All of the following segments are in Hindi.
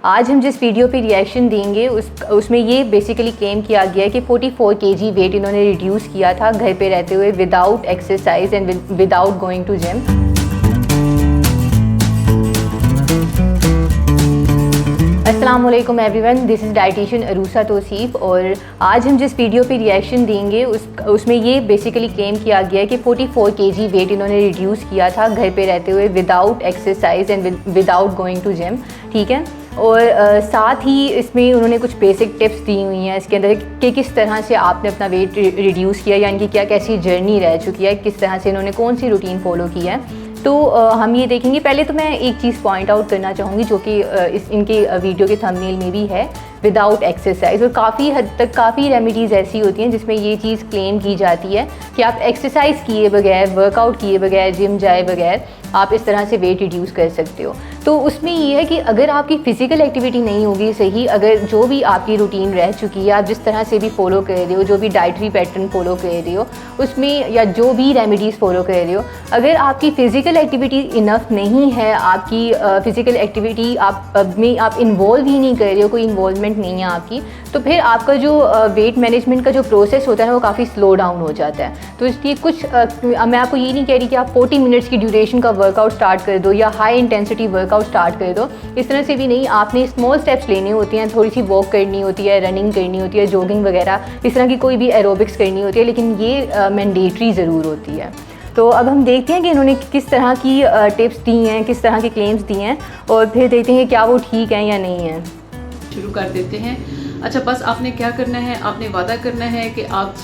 आज हम जिस वीडियो पे रिएक्शन देंगे उसमें ये बेसिकली क्लेम किया गया है कि 44 kg वेट इन्होंने रिड्यूस किया था घर पे रहते हुए without exercise and without going to gym. अस्सलाम वालेकुम everyone, this is dietitian Arusa Tauseef और आज हम जिस वीडियो पे रिएक्शन देंगे उसमें ये बेसिकली क्लेम किया गया है कि 44 kg वेट इन्होंने रिड्यूस किया था घर पे रहते हुए without exercise and without going to gym. ठीक है, और साथ ही इसमें उन्होंने कुछ बेसिक टिप्स दी हुई हैं इसके अंदर कि किस तरह से आपने अपना वेट रिड्यूस किया, यानी कि क्या कैसी जर्नी रह चुकी है, किस तरह से इन्होंने कौन सी रूटीन फॉलो की है। तो हम ये देखेंगे। पहले तो मैं एक चीज़ पॉइंट आउट करना चाहूँगी जो कि इनके वीडियो के थंबनेल में भी है, विदाउट एक्सरसाइज। और काफ़ी हद तक काफ़ी रेमेडीज़ ऐसी होती हैं जिसमें ये चीज़ क्लेम की जाती है कि आप एक्सरसाइज किए बगैर, वर्कआउट किए बगैर, जिम जाए बगैर आप इस तरह से वेट रिड्यूस कर सकते हो। तो उसमें ये है कि अगर आपकी फ़िज़िकल एक्टिविटी नहीं होगी सही, अगर जो भी आपकी रूटीन रह चुकी है, आप जिस तरह से भी फॉलो कर रहे हो, जो भी डाइटरी पैटर्न फॉलो कर रहे हो उसमें, या जो भी रेमेडीज़ फॉलो कर रहे हो, अगर आपकी फ़िज़िकल एक्टिविटी इनफ नहीं है, आपकी फ़िज़िकल एक्टिविटी में आप इन्वॉल्व ही नहीं कर रहे हो, कोई इन्वॉल्वमेंट नहीं है आपकी, तो फिर आपका जो वेट मैनेजमेंट का जो प्रोसेस होता है ना वो काफ़ी स्लो डाउन हो जाता है। तो इसलिए कुछ मैं आपको ये नहीं कह रही कि आप 40 मिनट्स की ड्यूरेशन का वर्कआउट स्टार्ट कर दो या हाई इंटेंसिटी वर्कआउट स्टार्ट कर दो, इस तरह से भी नहीं। आपने स्मॉल स्टेप्स लेने होते हैं, थोड़ी सी वॉक करनी होती है, रनिंग करनी होती है, जॉगिंग वगैरह इस तरह की कोई भी एरोबिक्स करनी होती है, लेकिन ये मैंडेटरी ज़रूर होती है। तो अब हम देखते हैं कि इन्होंने किस तरह की टिप्स दी हैं, किस तरह के क्लेम्स दिए हैं, और फिर देखते हैं क्या वो ठीक हैं या नहीं है। शुरू कर देते हैं। अच्छा, बस आपने क्या करना है, आपने वादा करना है कि आप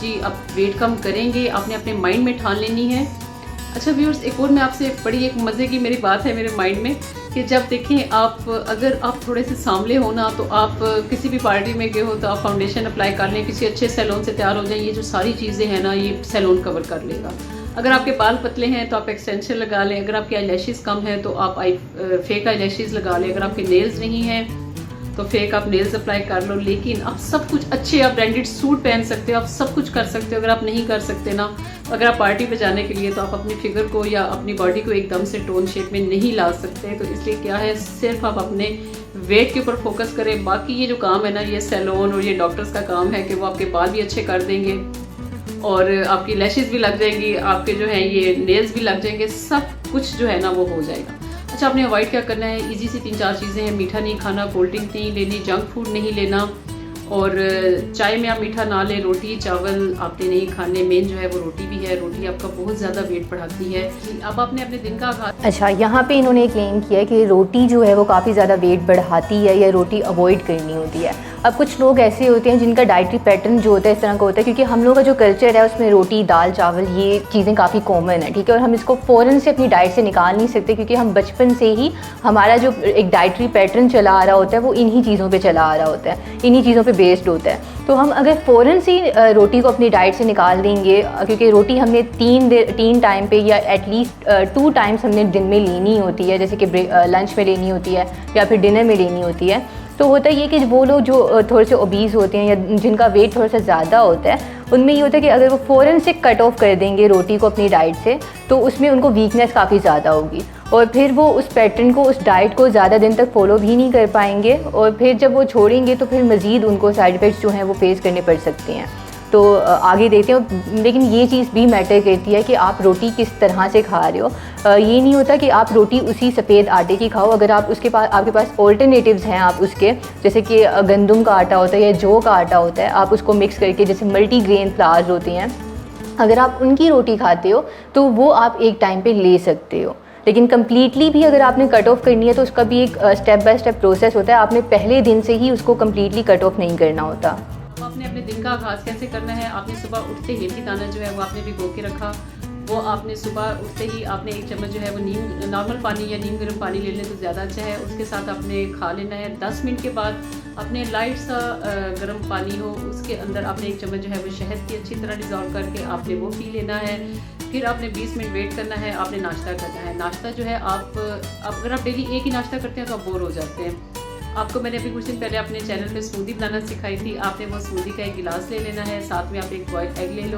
वेट कम करेंगे, आपने अपने माइंड में ठान लेनी है। अच्छा व्यूअर्स, एक और मैं आपसे बड़ी एक मज़े की मेरी बात है मेरे माइंड में कि जब देखें आप, अगर आप थोड़े से सांवले हो ना, तो आप किसी भी पार्टी में गए हो तो आप फाउंडेशन अप्लाई कर लें, किसी अच्छे सैलून से तैयार हो जाएं, ये जो सारी चीज़ें हैं ना ये सैलून कवर कर लेगा। अगर आपके बाल पतले हैं तो आप एक्सटेंशन लगा लें, अगर आपके आईलैशेस कम हैं तो आप फेक आईलैशेस लगा लें, अगर आपके नेल्स नहीं हैं तो फेक आप नेल्स अप्लाई कर लो। लेकिन आप सब कुछ अच्छे, आप ब्रांडेड सूट पहन सकते हो, आप सब कुछ कर सकते हो। अगर आप नहीं कर सकते ना, अगर आप पार्टी पे जाने के लिए, तो आप अपनी फिगर को या अपनी बॉडी को एकदम से टोन शेप में नहीं ला सकते। तो इसलिए क्या है, सिर्फ आप अपने वेट के ऊपर फोकस करें। बाकी ये जो काम है ना, ये सैलून और ये डॉक्टर्स का काम है कि वो आपके बाल भी अच्छे कर देंगे और आपकी लैशेस भी लग जाएंगी, आपके जो है ये नेल्स भी लग जाएंगे, सब कुछ जो है ना वो हो जाएगा। अच्छा, आपने अवॉइड क्या करना है, इजी सी 3-4 चीज़ें हैं। मीठा नहीं खाना, कोल्ड ड्रिंक नहीं लेनी, जंक फूड नहीं लेना, और चाय में आप मीठा ना लें। रोटी चावल आपने नहीं खाने, मेन जो है वो रोटी भी है, रोटी आपका बहुत ज़्यादा वेट बढ़ाती है। अब आपने अपने दिन का आगाज़। अच्छा, यहाँ पे इन्होंने क्लेम किया है कि रोटी जो है वो काफ़ी ज़्यादा वेट बढ़ाती है या रोटी अवॉइड करनी होती है। अब कुछ लोग ऐसे होते हैं जिनका डाइटरी पैटर्न जो होता है इस तरह का होता है, क्योंकि हम लोग का जो कल्चर है उसमें रोटी दाल चावल ये चीज़ें काफ़ी कॉमन है। ठीक है, और हम इसको फ़ौरन से अपनी डाइट से निकाल नहीं सकते, क्योंकि हम बचपन से ही हमारा जो एक डाइटरी पैटर्न चला आ रहा होता है वो इन्हीं चीज़ों पे चला आ रहा होता है, इन्हीं चीज़ों पे बेस्ड होता है। तो हम अगर फ़ौरन से रोटी को अपनी डाइट से निकाल देंगे, क्योंकि रोटी हमने 3 टाइम पे या एटलीस्ट 2 टाइम्स हमने दिन में लेनी होती है, जैसे कि लंच में लेनी होती है या फिर डिनर में लेनी होती है। तो होता ये कि वो लोग जो थोड़े से ओबीज़ होते हैं या जिनका वेट थोड़ा सा ज़्यादा होता है, उनमें ये होता है कि अगर वो फ़ौरन से कट ऑफ कर देंगे रोटी को अपनी डाइट से, तो उसमें उनको वीकनेस काफ़ी ज़्यादा होगी और फिर वो उस पैटर्न को, उस डाइट को ज़्यादा दिन तक फॉलो भी नहीं कर पाएंगे, और फिर जब वो छोड़ेंगे तो फिर मज़ीद उनको साइड इफ़ेक्ट्स जो हैं वो फेस करने पड़ सकते हैं। तो आगे देखते हैं। लेकिन ये चीज़ भी मैटर करती है कि आप रोटी किस तरह से खा रहे हो। ये नहीं होता कि आप रोटी उसी सफ़ेद आटे की खाओ। अगर आप आपके पास ऑल्टरनेटिव्स हैं, आप उसके, जैसे कि गंदम का आटा होता है या जौ का आटा होता है, आप उसको मिक्स करके, जैसे मल्टीग्रेन फ्लावर्स होते हैं, अगर आप उनकी रोटी खाते हो तो वो आप एक टाइम पे ले सकते हो। लेकिन कम्प्लीटली भी अगर आपने कट ऑफ करनी है तो उसका भी एक स्टेप बाय स्टेप प्रोसेस होता है। आपने पहले दिन से ही उसको कम्प्लीटली कट ऑफ नहीं करना होता। आपने अपने दिन का आगाज़ कैसे करना है, आपने सुबह उठते ही मेथी दाना जो है वो आपने भिगो के रखा, वो आपने सुबह उठते ही आपने 1 चम्मच जो है वो नीम नॉर्मल पानी या नीम गर्म पानी ले लें तो ज़्यादा अच्छा है, उसके साथ आपने खा लेना है। 10 मिनट के बाद अपने लाइट सा गर्म पानी हो, उसके अंदर आपने 1 चम्मच जो है वो शहद की अच्छी तरह डिज़ोल्व करके आपने वो पी लेना है। फिर आपने 20 मिनट वेट करना है, आपने नाश्ता करना है। नाश्ता जो है आप अगर आप डेली एक ही नाश्ता करते हैं तो आप बोर हो जाते हैं। आपको मैंने अभी कुछ दिन पहले अपने चैनल पे स्मूदी बनाना सिखाई थी। आपने वो स्मूदी का 1 गिलास ले लेना है, साथ में आप 1 बॉइल्ड एग ले लो।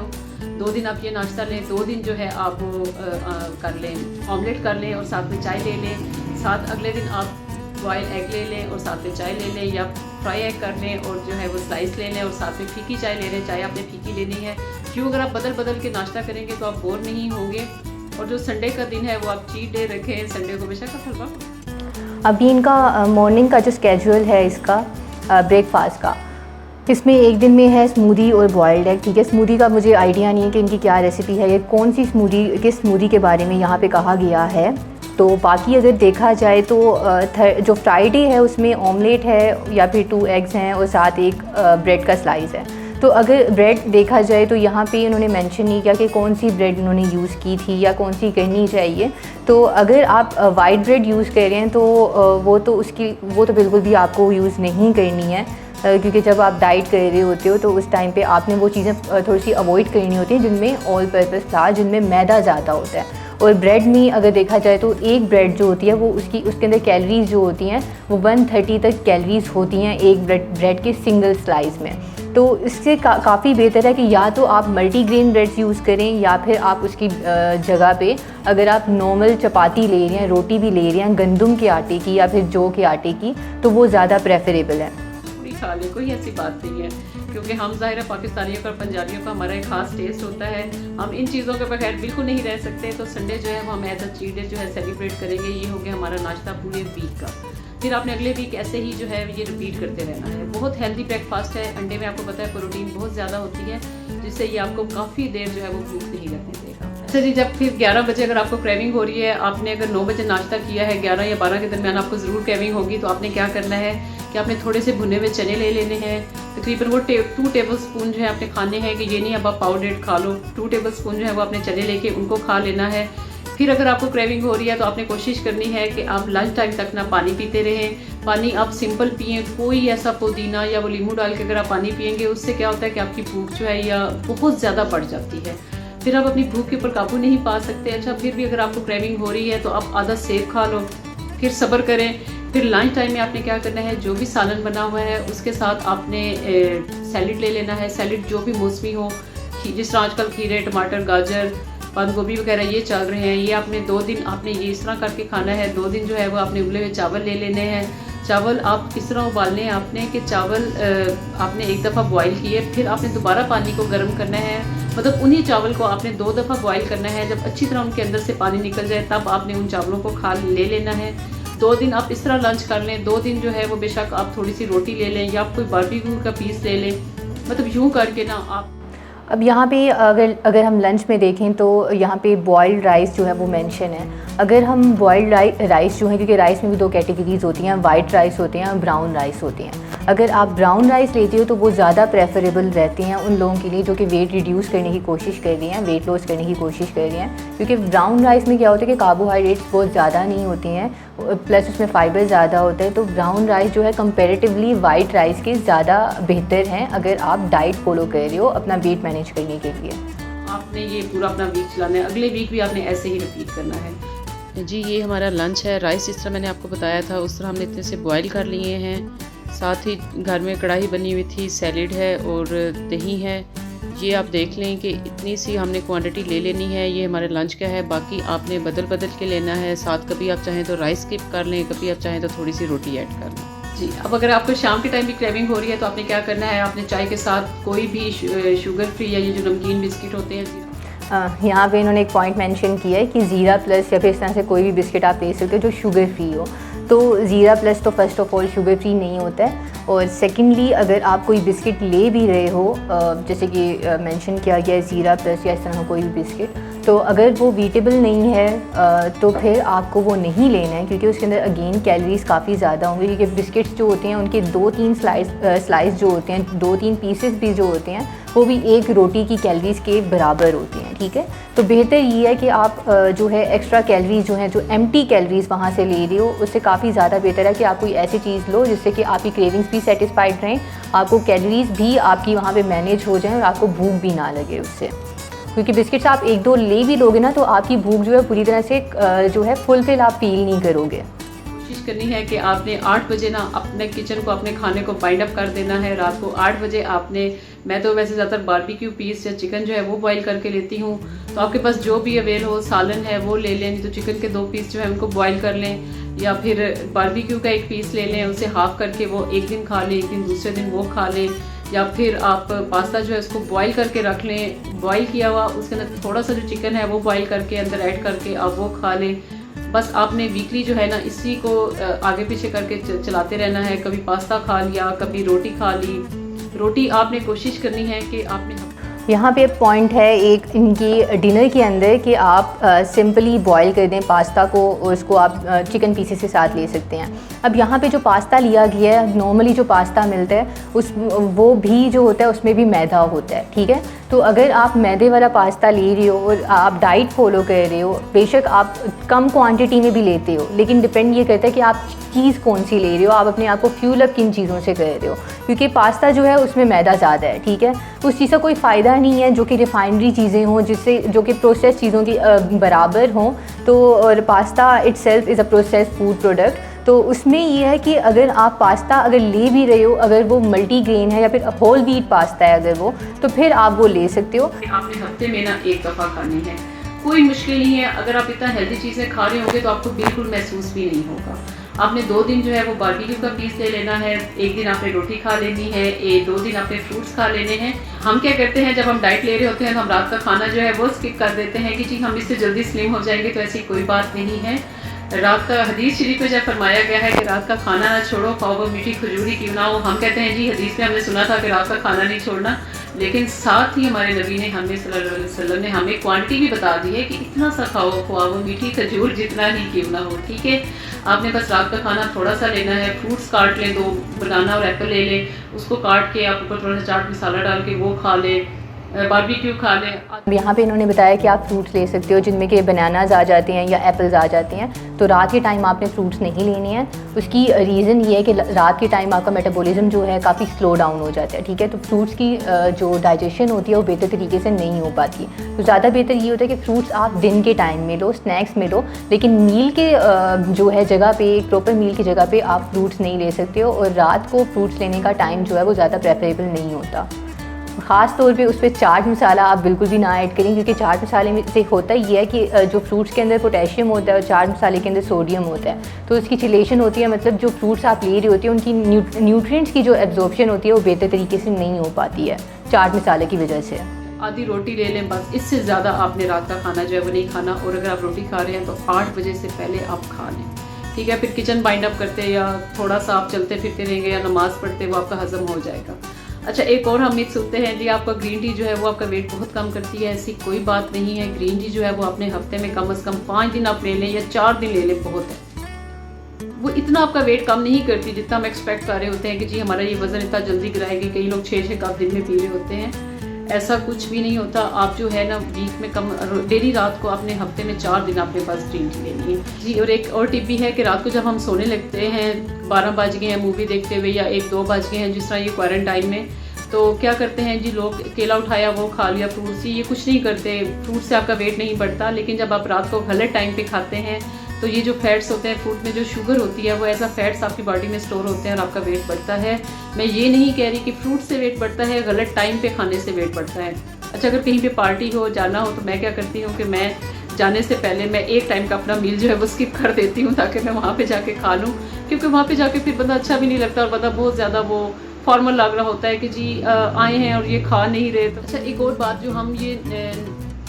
2 दिन आप ये नाश्ता लें, 2 दिन जो है आप वो कर लें, ऑमलेट कर लें और साथ में चाय ले लें। साथ अगले दिन आप बॉयल एग ले लें और साथ में चाय ले लें, या फ्राई एग कर लें और जो है वो स्लाइस ले लें और साथ में फीकी चाय ले लें। चाय आपने फीकी लेनी है, क्यों अगर आप बदल बदल के नाश्ता करेंगे तो आप बोर नहीं होंगे। और जो संडे का दिन है वो आप चीट डे रखें, संडे को बेशक आप हलवा। अभी इनका मॉर्निंग का जो स्केड्यूल है इसका ब्रेकफास्ट का, इसमें एक दिन में है स्मूदी और बॉइल्ड एग। ठीक है, स्मूदी का मुझे आइडिया नहीं है कि इनकी क्या रेसिपी है, ये कौन सी स्मूदी, किस स्मूदी के बारे में यहाँ पे कहा गया है। तो बाकी अगर देखा जाए तो जो फ्राइडे है उसमें ऑमलेट है या फिर 2 एग्स हैं और साथ एक ब्रेड का स्लाइस है। तो अगर ब्रेड देखा जाए तो यहाँ पे इन्होंने मेंशन नहीं किया कि कौन सी ब्रेड इन्होंने यूज़ की थी या कौन सी करनी चाहिए। तो अगर आप वाइट ब्रेड यूज़ कर रहे हैं तो वो तो बिल्कुल भी आपको यूज़ नहीं करनी है, क्योंकि जब आप डाइट कर रहे होते हो तो उस टाइम पे आपने वो चीज़ें थोड़ी सी अवॉइड करनी होती हैं जिनमें ऑल पर्पस फ्लावर, जिनमें मैदा ज़्यादा होता है। और ब्रेड में अगर देखा जाए तो एक ब्रेड जो होती है वो उसके अंदर कैलोरीज़ जो होती हैं वो 130 तक कैलोरीज़ होती हैं एक ब्रेड के सिंगल स्लाइस में। तो इससे काफ़ी बेहतर है कि या तो आप मल्टीग्रेन ब्रेड्स यूज़ करें या फिर आप उसकी जगह पे अगर आप नॉर्मल चपाती ले रहे हैं, रोटी भी ले रहे हैं गंदम के आटे की या फिर जौ के आटे की, तो वो ज़्यादा प्रेफरेबल है। खा ले, कोई ऐसी बात नहीं है, क्योंकि हम ज़ाहिर है पाकिस्तानियों का और पंजाबियों का हमारा एक खास टेस्ट होता है, हम इन चीज़ों के बगैर बिल्कुल नहीं रह सकते। तो संडे जो है वो हम एज अ चीट डे जो है सेलिब्रेट करेंगे। ये हो गया हमारा नाश्ता पूरे वीक का। फिर आपने अगले वीक ऐसे ही जो है ये रिपीट करते रहना है। बहुत हेल्दी ब्रेकफास्ट है, अंडे में आपको पता है प्रोटीन बहुत ज़्यादा होती है, जिससे ये आपको काफ़ी देर जो है वो भूख नहीं लगने देगा। अच्छा जी, जब फिर 11 बजे अगर आपको क्रेविंग हो रही है, आपने अगर 9 बजे नाश्ता किया है, 11 या 12 के दरमियान आपको ज़रूर क्रेविंग होगी, तो आपने क्या करना है कि आपने थोड़े से भुने हुए चने ले लेने हैं। तकरीबन वो 2 टेबल स्पून जो है आपने खाने हैं, कि ये नहीं अब आप पाउडर खा लो। 2 टेबल स्पून जो है वो आपने चने लेके उनको खा लेना है। फिर अगर आपको क्रेविंग हो रही है तो आपने कोशिश करनी है कि आप लंच टाइम तक ना पानी पीते रहें। पानी आप सिंपल पिएं, कोई ऐसा पुदीना या वो नींबू डाल के अगर आप पानी पिएंगे उससे क्या होता है कि आपकी भूख जो है या बहुत ज़्यादा बढ़ जाती है, फिर आप अपनी भूख के ऊपर काबू नहीं पा सकते। अच्छा, फिर भी अगर आपको क्रेविंग हो रही है तो आप आधा सेब खा लो, फिर सब्र करें। फिर लंच टाइम में आपने क्या करना है, जो भी सालन बना हुआ है उसके साथ आपने सैलेड ले लेना है। सैलेड जो भी मौसमी हो, जिस तरह आजकल खीरे, टमाटर, गाजर, बंद गोभी वगैरह ये चल रहे हैं, ये आपने 2 दिन आपने ये इस तरह करके खाना है। 2 दिन जो है वो आपने उबले हुए चावल ले लेने हैं। चावल आप इस तरह उबालने हैं आपने कि चावल आपने एक दफ़ा बॉईल किए, फिर आपने दोबारा पानी को गर्म करना है। मतलब उन्हीं चावल को आपने 2 दफ़ा बॉईल करना है। जब अच्छी तरह उनके अंदर से पानी निकल जाए तब आपने उन चावलों को खा ले लेना है। 2 दिन आप इस तरह लंच कर लें। 2 दिन जो है वो बेशक आप थोड़ी सी रोटी ले लें या आप कोई बारबेक्यू का पीस ले लें। मतलब यूँ करके ना आप। अब यहाँ पे अगर हम लंच में देखें तो यहाँ पे बॉइल्ड राइस जो है वो मेंशन है। अगर हम बॉइल्ड राइस जो है, क्योंकि राइस में भी 2 कैटेगरीज होती हैं, वाइट राइस होते हैं और ब्राउन राइस होती हैं। अगर आप ब्राउन राइस लेते हो तो वो ज़्यादा प्रेफरेबल रहते हैं उन लोगों के लिए जो कि वेट रिड्यूस करने की कोशिश कर रही हैं, वेट लॉस करने की कोशिश कर रही हैं। क्योंकि ब्राउन राइस में क्या होता है कि कार्बोहाइड्रेट्स बहुत ज़्यादा नहीं होती हैं, प्लस उसमें फ़ाइबर ज़्यादा होता है। तो ब्राउन राइस जो है कंपैरेटिवली वाइट राइस के ज़्यादा बेहतर हैं अगर आप डाइट फॉलो कर रहे हो अपना वेट मैनेज करने के लिए। आपने ये पूरा अपना वीक चलाना है, अगले वीक भी आपने ऐसे ही रिपीट करना है। जी, ये हमारा लंच है। राइस जिस तरह मैंने आपको बताया था उस तरह हमने इतने से बॉईल कर लिए हैं। साथ ही घर में कढ़ाई बनी हुई थी, सैलेड है और दही है। ये आप देख लें कि इतनी सी हमने क्वांटिटी ले लेनी है। ये हमारे लंच का है, बाकी आपने बदल बदल के लेना है। साथ कभी आप चाहें तो राइस स्किप कर लें, कभी आप चाहें तो थोड़ी सी रोटी ऐड कर लें। जी, अब अगर आपको शाम के टाइम भी क्रेविंग हो रही है तो आपने क्या करना है, आपने चाय के साथ कोई भी शुगर फ्री या ये जो नमकीन बिस्किट होते हैं, यहाँ पे इन्होंने एक पॉइंट मेंशन किया है कि ज़ीरा प्लस या फिर इस तरह से कोई भी बिस्किट आप ले सकते हो जो शुगर फ्री हो। तो ज़ीरा प्लस तो first of all sugar free नहीं होता है, और सेकेंडली अगर आप कोई बिस्किट ले भी रहे हो, जैसे कि मेंशन किया गया है ज़ीरा प्लस या इस तरह कोई भी बिस्किट, तो अगर वो वीटेबल नहीं है तो फिर आपको वो नहीं लेना है, क्योंकि उसके अंदर अगेन कैलोरीज़ काफ़ी ज़्यादा होंगी। क्योंकि बिस्किट्स जो होते हैं उनके 2-3 स्लाइस जो होते हैं, 2-3 पीसेस भी जो होते हैं वो भी एक रोटी की कैलोरीज़ के बराबर होती हैं। ठीक है, तो बेहतर ये है कि आप जो है एक्स्ट्रा कैलोरीज़ जो हैं, जो एम्प्टी कैलोरीज़ वहाँ से ले रहे हो, उससे काफ़ी ज़्यादा बेहतर है कि आप कोई ऐसी चीज़ लो जिससे कि आपकी क्रेविंग्स भी सेटिस्फाइड रहें, आपको कैलोरीज़ भी आपकी वहाँ पे मैनेज हो जाएं और आपको भूख भी ना लगे उससे। क्योंकि बिस्किट्स आप 1-2 ले भी लोगे ना तो आपकी भूख जो है पूरी तरह से जो है फुलफिल आप फील नहीं करोगे। कोशिश करनी है कि आपने 8 बजे ना अपने किचन को, अपने खाने को बाइंड अप कर देना है। रात को 8 बजे आपने, मैं तो वैसे ज़्यादातर बारबेक्यू पीस या चिकन जो है वो बॉईल करके लेती हूँ, तो आपके पास जो भी अवेल हो, सालन है वो ले लें, तो चिकन के 2 पीस जो है उनको बॉईल कर लें, या फिर बारबेक्यू का 1 पीस ले लें, उसे हाफ़ करके वो एक दिन खा लें, एक दिन दूसरे दिन वो खा लें। या फिर आप पास्ता जो है उसको बॉईल करके रख लें, बॉईल किया हुआ, उसके अंदर थोड़ा सा जो चिकन है वो बॉईल करके अंदर ऐड करके आप वो खा लें। बस आपने वीकली जो है ना इसी को आगे पीछे करके चलाते रहना है। कभी पास्ता खा लिया, कभी रोटी खा ली। रोटी आपने कोशिश करनी है कि आपने, यहाँ पे पॉइंट है एक इनकी डिनर के अंदर कि आप सिंपली बॉईल कर दें पास्ता को, उसको आप चिकन पीसेस के साथ ले सकते हैं। अब यहाँ पे जो पास्ता लिया गया है, नॉर्मली जो पास्ता मिलता है वो भी जो होता है उसमें भी मैदा होता है, ठीक है। तो अगर आप मैदे वाला पास्ता ले रहे हो और आप डाइट फॉलो कर रहे हो, बेशक आप कम क्वांटिटी में भी लेते हो, लेकिन डिपेंड ये करता है कि आप चीज़ कौन सी ले रहे हो, आप अपने आप को फ्यूल अप किन चीज़ों से कर रहे हो। क्योंकि पास्ता जो है उसमें मैदा ज़्यादा है, ठीक है, उस चीज़ का कोई फ़ायदा नहीं है जो कि रिफाइनरी चीज़ें हों, जिससे जो कि प्रोसेस चीज़ों की बराबर हों। तो और pasta itself is a process food product. तो उसमें ये है कि अगर आप पास्ता अगर ले भी रहे हो, अगर वो मल्टीग्रेन है या फिर होल व्हीट पास्ता है अगर वो, तो फिर आप वो ले सकते हो। आपने हफ्ते में ना 1 दफ़ा खानी है, कोई मुश्किल नहीं है। अगर आप इतना हेल्दी चीज़ें खा रहे होंगे तो आपको बिल्कुल महसूस भी नहीं होगा। आपने 2 दिन जो है वो बारबेक्यू का पीस ले लेना है, 1 दिन आपने रोटी खा लेनी है, 2 दिन आपने फ्रूट्स खा लेने हैं। हम क्या करते हैं, जब हम डाइट ले रहे होते हैं तो हम रात का खाना जो है वो स्किप कर देते हैं कि जी हम इससे जल्दी स्लिम हो जाएंगे, तो ऐसी कोई बात नहीं है। रात का हदीस शरीफ में जब फरमाया गया है कि रात का खाना ना छोड़ो, खाओ वो मीठी खजूर ही क्यों ना हो। हम कहते हैं जी हदीस में हमने सुना था कि रात का खाना नहीं छोड़ना, लेकिन साथ ही हमारे नबी ने, हमें सल्लल्लाहु अलैहि वसल्लम ने हमें क्वांटिटी भी बता दी है कि इतना सा खाओ, खुआओ मीठी खजूर जितना ही क्यों ना हो, ठीक है। आपने बस रात का खाना थोड़ा सा लेना है, फ्रूट्स काट लें, 2 बनाना और एप्पल ले लें, उसको काट के आप ऊपर थोड़ा सा चाट मसाला डाल के वो खा लें, बारबेक्यू खा लें। यहाँ पे इन्होंने बताया कि आप फ्रूट्स ले सकते हो जिनमें कि बनानाज आ जाते हैं या एप्पल्स आ जाते हैं। तो रात के टाइम आपने फ्रूट्स नहीं लेने हैं। उसकी रीज़न ये है कि रात के टाइम आपका मेटाबॉलिज्म जो है काफ़ी स्लो डाउन हो जाता है, ठीक है। तो फ्रूट्स की जो डाइजेशन होती है वो बेहतर तरीके से नहीं हो पाती। तो ज़्यादा बेहतर ये होता है कि फ्रूट्स आप दिन के टाइम में लो, स्नैक्स में लो, लेकिन मील के जो है जगह पे, एक प्रॉपर मील की जगह पे आप फ्रूट्स नहीं ले सकते हो। और रात को फ्रूट्स लेने का टाइम जो है वो ज़्यादा प्रेफरेबल नहीं होता। ख़ास तौर पे उस पर चाट मसाला आप बिल्कुल भी ना ऐड करें, क्योंकि चाट मसाले में से होता ही है कि जो फ्रूट्स के अंदर पोटेशियम होता है और चाट मसाले के अंदर सोडियम होता है, तो उसकी चिलेशन होती है, मतलब जो फ्रूट्स आप ले रही होती है उनकी न्यूट्रिएंट्स की जो एब्जॉर्प्शन होती है वो बेहतर तरीके से नहीं हो पाती है चाट मसाले की वजह से। आधी रोटी ले लें बस, इससे ज़्यादा आपने रात का खाना जो है वो नहीं खाना। और अगर आप रोटी खा रहे हैं तो 8 बजे से पहले आप खा लें, ठीक है। फिर किचन बाइंड अप करते या थोड़ा सा आप चलते फिरते रहेंगे या नमाज़ पढ़ते, वो आपका हज़म हो जाएगा। अच्छा, एक और हम मिथ सुनते हैं जी आपका ग्रीन टी जो है वो आपका वेट बहुत कम करती है। ऐसी कोई बात नहीं है। ग्रीन टी जो है वो अपने हफ्ते में कम से कम 5 दिन आप ले लें या 4 दिन ले लें, बहुत है। वो इतना आपका वेट कम नहीं करती जितना हम एक्सपेक्ट कर रहे होते हैं कि जी हमारा ये वज़न इतना जल्दी गिराएगी। कई लोग 6-6 कप दिन में पी रहे होते हैं, ऐसा कुछ भी नहीं होता। आप जो है ना वीक में कम, डेली रात को अपने हफ्ते में 4 दिन आपके पास ग्रीन टी लेनी है जी। और एक और टिप भी है कि रात को जब हम सोने लगते हैं, 12 बज गए हैं मूवी देखते हुए या 1-2 बज गए हैं, जिस तरह ये क्वारंटाइन में, तो क्या करते हैं जी लोग, केला उठाया वो खा लिया, फ्रूट्स, ये कुछ नहीं करते। फ्रूट से आपका वेट नहीं बढ़ता, लेकिन जब आप रात को गलत टाइम पे खाते हैं तो ये जो फैट्स होते हैं, फ्रूट में जो शुगर होती है वो ऐसा फैट्स आपकी बॉडी में स्टोर होते हैं और आपका वेट बढ़ता है। मैं ये नहीं कह रही कि फ्रूट से वेट बढ़ता है, गलत टाइम पे खाने से वेट बढ़ता है। अच्छा, अगर कहीं पे पार्टी हो, जाना हो, तो मैं क्या करती हूँ कि मैं जाने से पहले मैं एक टाइम का अपना मील जो है वो स्किप कर देती हूँ, ताकि मैं वहाँ पे जाके खा लूँ। क्योंकि वहाँ पे जाके फिर बंदा अच्छा भी नहीं लगता और बंदा बहुत ज़्यादा वो फॉर्मल लग रहा होता है कि जी आए हैं और ये खा नहीं रहे। तो अच्छा, एक और बात जो हम ये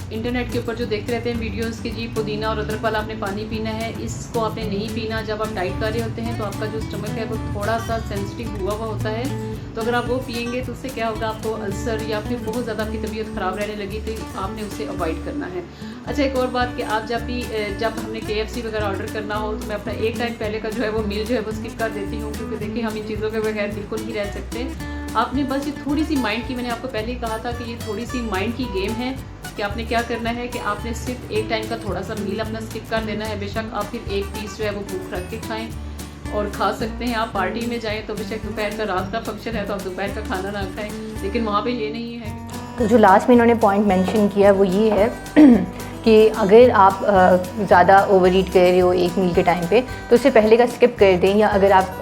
इंटरनेट के ऊपर जो देखते रहते हैं वीडियोस की, जी पुदीना और अदरक वाला आपने पानी पीना है, इसको आपने नहीं पीना। जब आप डाइट कर रहे होते हैं तो आपका जो स्टमक है वो थोड़ा सा सेंसिटिव हुआ होता है, तो अगर आप वो पियेंगे तो उससे क्या होगा, आपको अल्सर या फिर बहुत ज़्यादा आपकी तबीयत ख़राब रहने लगी, तो आपने उसे अवॉइड करना है। अच्छा, एक और बात कि आप जब हमने KFC वगैरह ऑर्डर करना हो तो मैं अपना एक टाइम पहले का जो है वो मील जो है वो स्किप कर देती हूँ, क्योंकि देखिए हम इन चीज़ों के बगैर बिल्कुल नहीं रह सकते। आपने बस ये थोड़ी सी माइंड की, मैंने आपको पहले ही कहा था कि ये थोड़ी सी माइंड की गेम है कि आपने क्या करना है कि आपने सिर्फ एक टाइम का थोड़ा सा मील अपना स्किप कर देना है। बेशक आप फिर एक पीस जो है वो भूख रख के खाएँ और खा सकते हैं। आप पार्टी में जाएँ तो बेशक दोपहर का, रात का फंक्शन है तो आप दोपहर का खाना ना खाएँ, लेकिन वहाँ पे ये नहीं है। तो जो लास्ट में इन्होंने पॉइंट मेंशन किया वो ये है कि अगर आप ज़्यादा ओवर ईट कर रहे हो एक मील के टाइम पे तो उससे पहले का स्किप कर दें, या अगर आप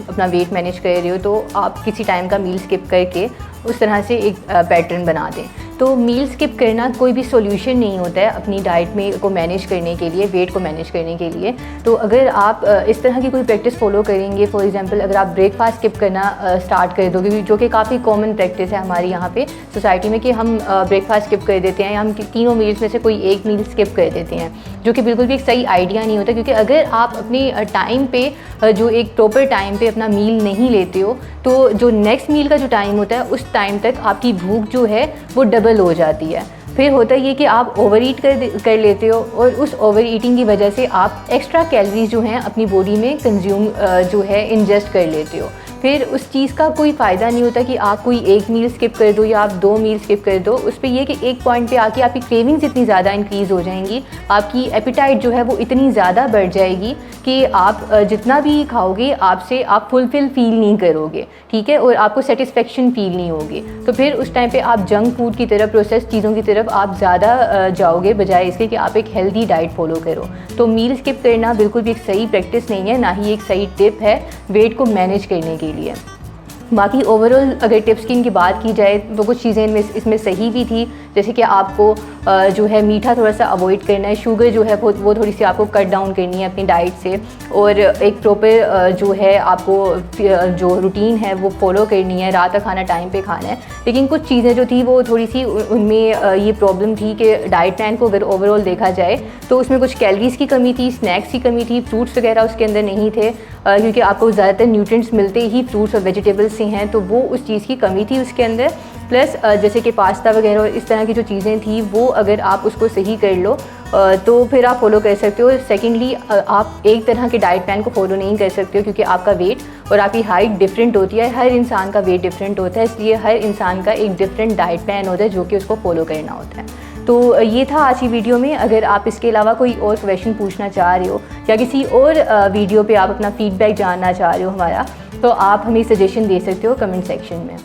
अपना वेट मैनेज कर रहे हो तो आप किसी टाइम का मील स्किप करके उस तरह से एक पैटर्न बना दें। तो मील स्किप करना कोई भी सॉल्यूशन नहीं होता है अपनी डाइट में को मैनेज करने के लिए, वेट को मैनेज करने के लिए। तो अगर आप इस तरह की कोई प्रैक्टिस फॉलो करेंगे, फॉर एग्जांपल अगर आप ब्रेकफास्ट स्किप करना स्टार्ट कर दोगे, जो कि काफ़ी कॉमन प्रैक्टिस है हमारे यहाँ पे सोसाइटी में कि हम ब्रेकफास्ट स्किप कर देते हैं या हम तीनों मील्स में से कोई एक मील स्किप कर देते हैं, जो कि बिल्कुल भी एक सही आइडिया नहीं होता। क्योंकि अगर आप अपने टाइम पे जो एक प्रॉपर टाइम पे अपना मील नहीं लेते हो तो जो नेक्स्ट मील का जो टाइम होता है उस टाइम तक आपकी भूख जो है वो डबल हो जाती है। फिर होता ये कि आप ओवर ईट कर लेते हो और उस ओवर ईटिंग की वजह से आप एक्स्ट्रा कैलोरीज जो हैं अपनी बॉडी में कंज्यूम जो है इंजेस्ट कर लेते हो। फिर उस चीज़ का कोई फ़ायदा नहीं होता कि आप कोई एक मील स्किप कर दो या आप 2 मील स्किप कर दो। उस पर यह कि एक पॉइंट पे आके आपकी क्रेविंग्स इतनी ज़्यादा इंक्रीज़ हो जाएंगी, आपकी एपिटाइट जो है वो इतनी ज़्यादा बढ़ जाएगी कि आप जितना भी खाओगे आपसे आप फुलफिल फील नहीं करोगे, ठीक है, और आपको सेटिस्फेक्शन फील नहीं होगी। तो फिर उस टाइम पे आप जंक फूड की तरफ, प्रोसेस चीज़ों की तरफ आप ज़्यादा जाओगे, बजाय इसके कि आप एक हेल्दी डाइट फॉलो करो। तो मील स्किप करना बिल्कुल भी एक सही प्रैक्टिस नहीं है, ना ही एक सही टिप है वेट को मैनेज करने के लिए। बाकी ओवरऑल अगर टिप्स की इनकी बात की जाए तो कुछ चीज़ें इसमें सही भी थी, जैसे कि आपको जो है मीठा थोड़ा सा अवॉइड करना है, शुगर जो है वो थोड़ी सी आपको कट डाउन करनी है अपनी डाइट से, और एक प्रॉपर जो है आपको जो रूटीन है वो फॉलो करनी है, रात का खाना टाइम पे खाना है। लेकिन कुछ चीज़ें जो थी वो थोड़ी सी उनमें ये प्रॉब्लम थी कि डाइट प्लान को अगर ओवरऑल देखा जाए तो उसमें कुछ कैलोरीज़ की कमी थी, स्नैक्स की कमी थी, फ्रूट्स वगैरह उसके अंदर नहीं थे, क्योंकि आपको ज़्यादातर न्यूट्रिएंट्स मिलते ही फ्रूट्स और वेजिटेबल्स से हैं, तो वो उस चीज़ की कमी थी उसके अंदर। प्लस जैसे कि पास्ता वगैरह और इस तरह की जो चीज़ें थी वो अगर आप उसको सही कर लो तो फिर आप फॉलो कर सकते हो। सेकेंडली आप एक तरह के डाइट प्लान को फॉलो नहीं कर सकते हो, क्योंकि आपका वेट और आपकी हाइट डिफरेंट होती है, हर इंसान का वेट डिफरेंट होता है, इसलिए हर इंसान का एक डिफरेंट डाइट प्लान होता है जो कि उसको फॉलो करना होता है। तो ये था आज की वीडियो में। अगर आप इसके अलावा कोई और क्वेश्चन पूछना चाह रहे हो या किसी और वीडियो पे आप अपना फीडबैक जानना चाह रहे हो हमारा, तो आप हमें सजेशन दे सकते हो कमेंट सेक्शन में।